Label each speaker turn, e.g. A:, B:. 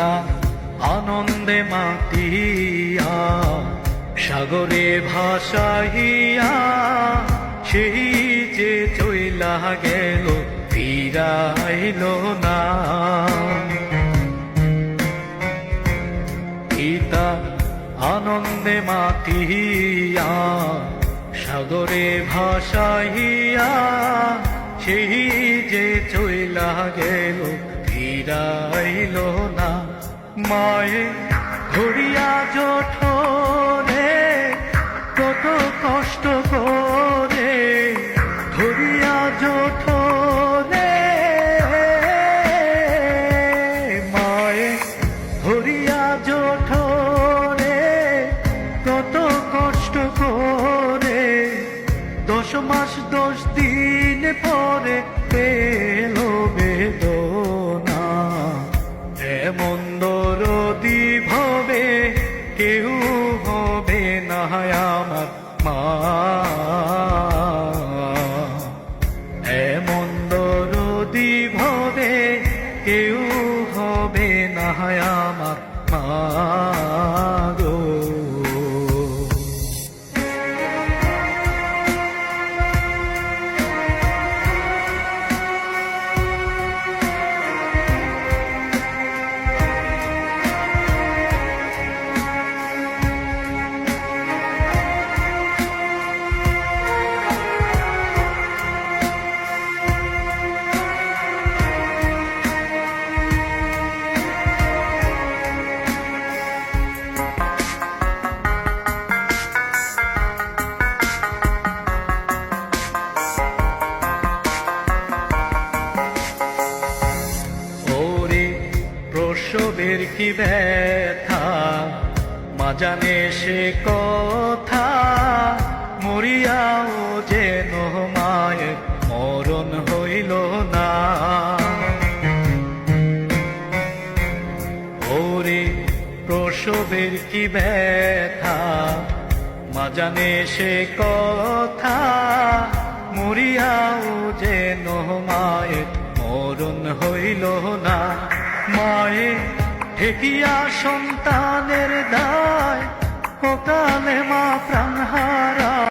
A: পিতা আনন্দে মাতিয়া সাগরে ভাসাইয়া সেই যে চইলা গেল ফিরাইল না। পিতা আনন্দে মাতিয়া সাগরে ভাসাইয়া সেই যে চইলা গেল ফিরাইল না। মায়ে ধরিয়া জঠরে কত কষ্ট করে ধরিয়া জঠরে, মায়ে ধরিয়া জঠরে কত কষ্ট করে 10 মাস 10 দিন পরে পেল বেদনা। এমন দরদি ভবে কেউ হবে না আমার মা, এমন দরদি ভবে কেউ হবে না আমার মা গো। প্রসবের কি ব্যথা মা জানে সে কথা, মরিয়াও যেন মায়ের মরণ হইল না। ওরে প্রসবের কি ব্যথা মা জানে সে কথা, মরিয়াও যেন মায়ের মরণ হইল না। মায়ে ঠেকিয়া সন্তানের দায়, অকালে মা প্রাণ হারায়।